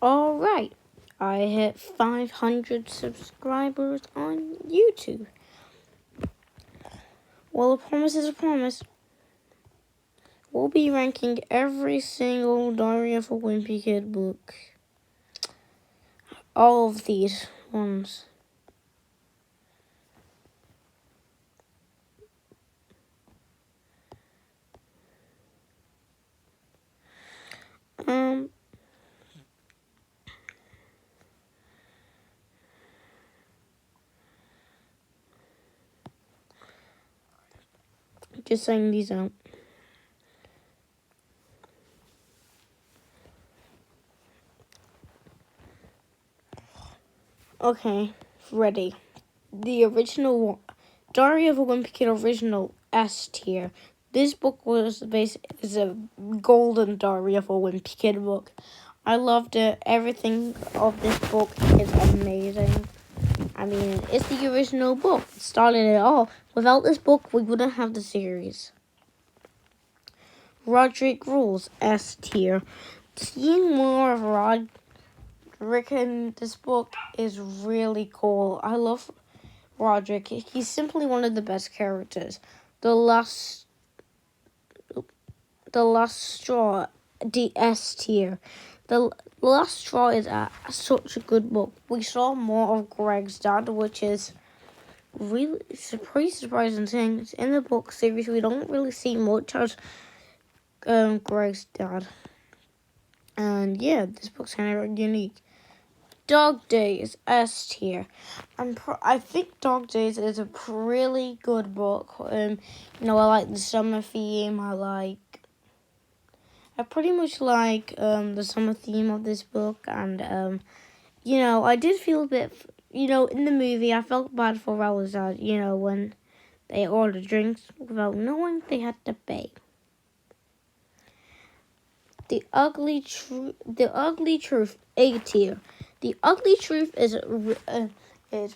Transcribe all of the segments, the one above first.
Alright, I hit 500 subscribers on YouTube. Well, a promise is a promise. We'll be ranking every single Diary of a Wimpy Kid book. All of these ones. Just saying these out. Okay, ready. The original Diary of a Wimpy Kid original S tier. This book is a golden Diary of a Wimpy Kid book. I loved it. Everything of this book is amazing. I mean, it's the original book. It started it all. Without this book, we wouldn't have the series. Roderick Rules, S tier. Seeing more of Roderick in this book is really cool. I love Roderick. He's simply one of the best characters. The last straw, the S tier. The Last Straw is such a good book. We saw more of Greg's dad, which is really pretty surprising thing. In the book series, we don't really see much of Greg's dad. And yeah, this book's kind of unique. Dog Days, S tier. I think Dog Days is a really good book. I like the summer theme. I pretty much like the summer theme of this book, and I did feel a bit, in the movie I felt bad for Rowley's dad, when they ordered drinks without knowing they had to pay. The Ugly Truth, A tier. The Ugly Truth is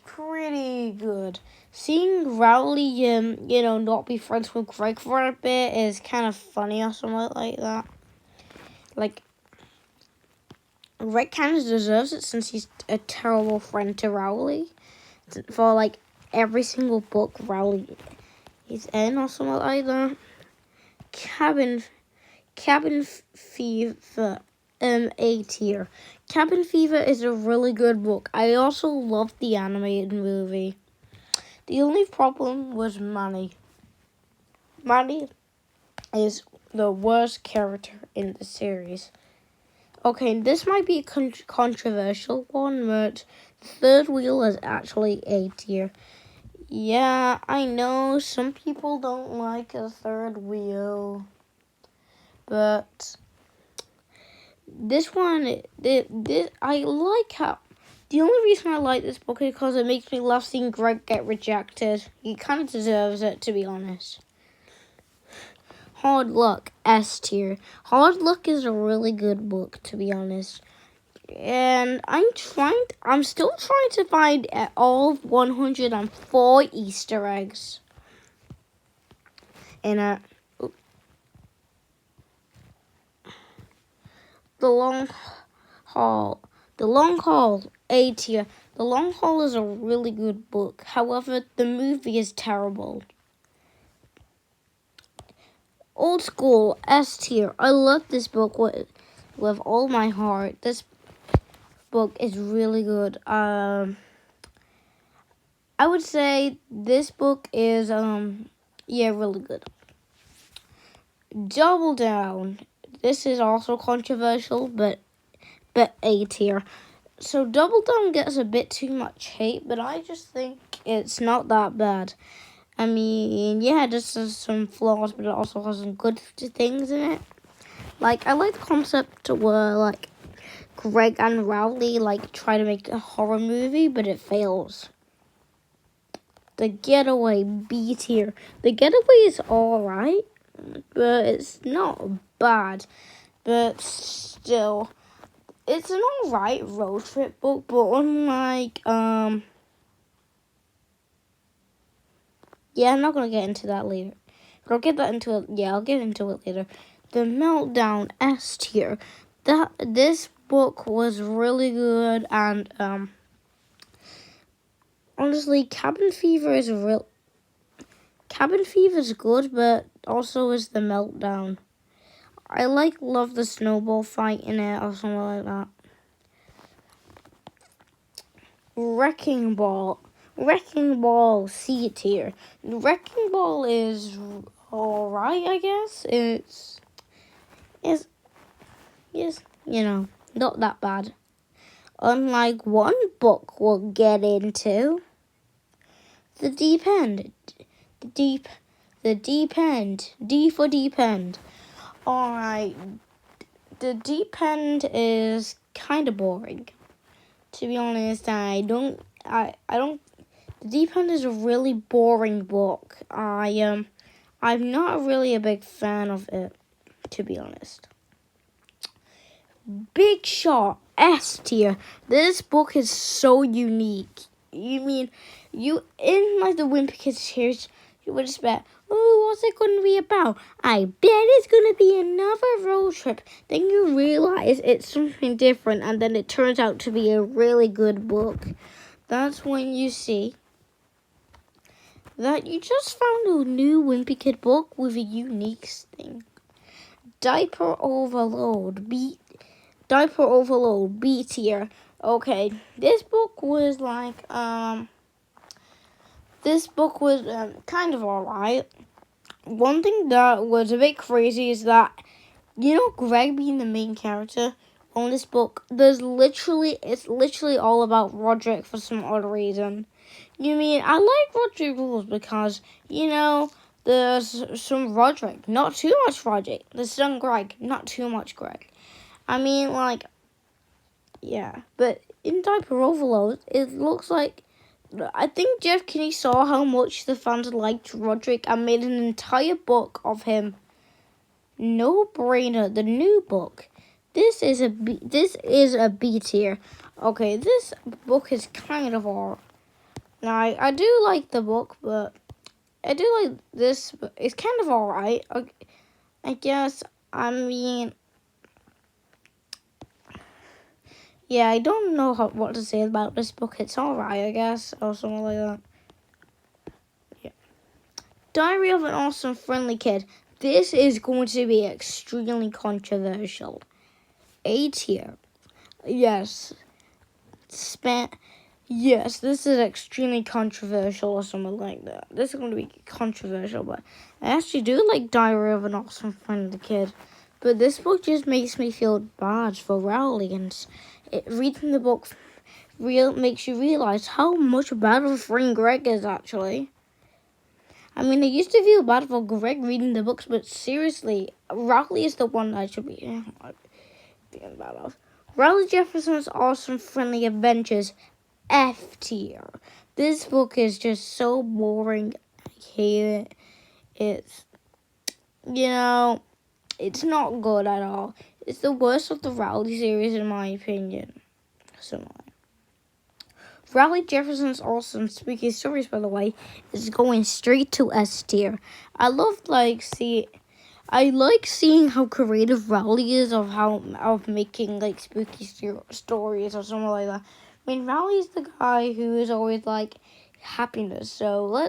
pretty good. Seeing Rowley, not be friends with Greg for a bit is kind of funny or something like that. Like, Greg kind of deserves it since he's a terrible friend to Rowley. For, every single book Rowley is in or something like that. Cabin Fever, A tier. Cabin Fever is a really good book. I also love the animated movie. The only problem was Manny. Manny is the worst character in the series. Okay, this might be a controversial one, but the third wheel is actually A tier. Yeah, I know some people don't like a third wheel, but this one, I like how. The only reason I like this book is because it makes me love seeing Greg get rejected. He kind of deserves it, to be honest. Hard Luck, S tier. Hard Luck is a really good book, to be honest. And I'm still trying to find all 104 Easter eggs. And The Long Haul, A tier. The Long Haul is a really good book. However, the movie is terrible. Old School, S tier. I love this book with all my heart. This book is really good. I would say this book is really good. Double Down. This is also controversial, but A tier. So Double Down gets a bit too much hate, but I just think it's not that bad. I mean, yeah, it just has some flaws, but it also has some good things in it. I like the concept where, Greg and Rowley, try to make a horror movie, but it fails. The Getaway, B tier. The Getaway is alright, but it's not bad. But still, it's an alright road trip book, but unlike, yeah, I'm not gonna get into that later. But I'll get into it later. The Meltdown, S tier. This book was really good, and honestly, Cabin Fever is good, but also is The Meltdown. I love the snowball fight in it or something like that. Wrecking Ball C tier. Wrecking Ball is alright, I guess. It's not that bad. Unlike one book we'll get into, The Deep End. The Deep End. D for Deep End. Alright, The Deep End is kind of boring. To be honest, I don't. The Deep End is a really boring book. I'm not really a big fan of it, to be honest. Big Shot S tier. This book is so unique. You mean in like the Wimpy Kids series, you would expect, oh, what's it going to be about? I bet it's going to be another road trip. Then you realize it's something different, and then it turns out to be a really good book. That's when you see that you just found a new Wimpy Kid book with a unique thing. Diaper Overload B tier. Okay, this book was kind of alright. One thing that was a bit crazy is that, Greg being the main character on this book, it's literally all about Roderick for some odd reason. I like Roderick rules because, there's some Roderick, not too much Roderick. There's some Greg, not too much Greg. Yeah, but in Diaper Overload, it looks like, I think Jeff Kinney saw how much the fans liked Roderick and made an entire book of him. No Brainer, the new book. This is a B tier. Okay, this book is kind of all. Now, I do like the book, but I do like this. But it's kind of alright. I guess. Yeah, I don't know what to say about this book. It's alright, I guess, or something like that. Yeah. Diary of an Awesome Friendly Kid. This is going to be extremely controversial. A tier. Yes. Yes, this is extremely controversial or something like that. This is going to be controversial, but I actually do like Diary of an Awesome Friendly Kid. But this book just makes me feel bad for Rowley, and reading the book makes you realize how much bad of a friend Greg is, actually. I used to feel bad for Greg reading the books, but seriously, Rowley is the one I should be feeling bad of. Rowley Jefferson's Awesome Friendly Adventures, F tier. This book is just so boring. I hate it. It's not good at all. It's the worst of the Rowley series, in my opinion. Rowley Jefferson's Awesome Spooky Stories, by the way, is going straight to S tier. I like seeing how creative Rowley is of making spooky stories or something like that. Rowley's the guy who is always happiness. So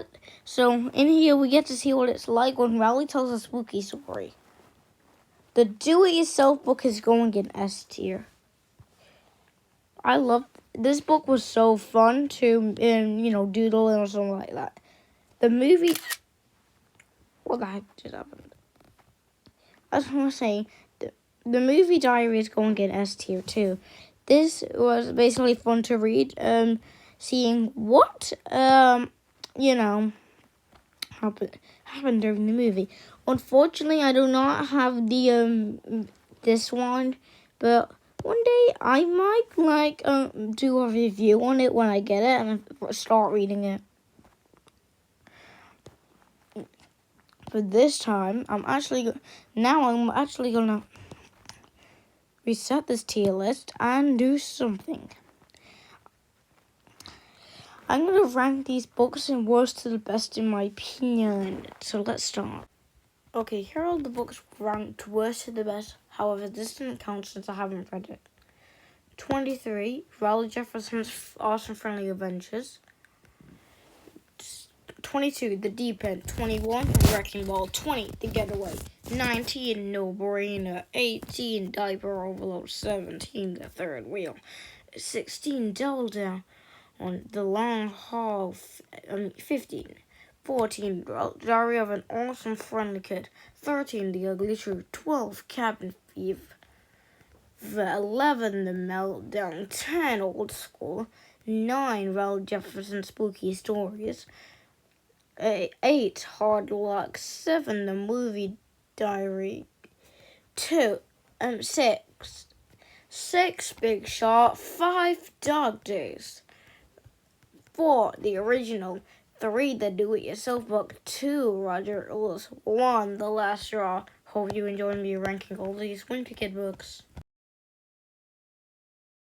in here we get to see what it's like when Rowley tells a spooky story. The Do-It-Yourself book is going in S tier. I love this book. Was so fun to doodle or something like that. The movie. What the heck just happened? I was going to say the movie Diary is going in S tier too. This was basically fun to read. Seeing what happened during the movie. Unfortunately, I do not have the this one, but one day I might do a review on it when I get it and start reading it. But this time, I'm actually gonna reset this tier list and do something. I'm gonna rank these books in worst to the best in my opinion. So let's start. Okay, here are the books ranked worst to the best. However, this doesn't count since I haven't read it. 23, Raleigh Jefferson's Awesome Friendly Adventures. 22, The Deep End. 21, Wrecking Ball. 20, The Getaway. 19, No Brainer. 18, Diaper Overload. 17, The Third Wheel. 16, Double Down on the Long Haul. 15, 14, Diary of an Awesome Friendly Kid. 13, The Ugly Truth. 12, Cabin Fever. 11, The Meltdown. 10, Old School. 9, Raleigh Jefferson Spooky Stories. 8, Hard Luck. 7, The Movie Diary. 6, Big Shot. 5, Dog Days. 4, The Original. 3, The Do-It-Yourself Book. 2, Roger Lewis. 1, The Last Straw. Hope you enjoyed me ranking all these Wimpy Kid books.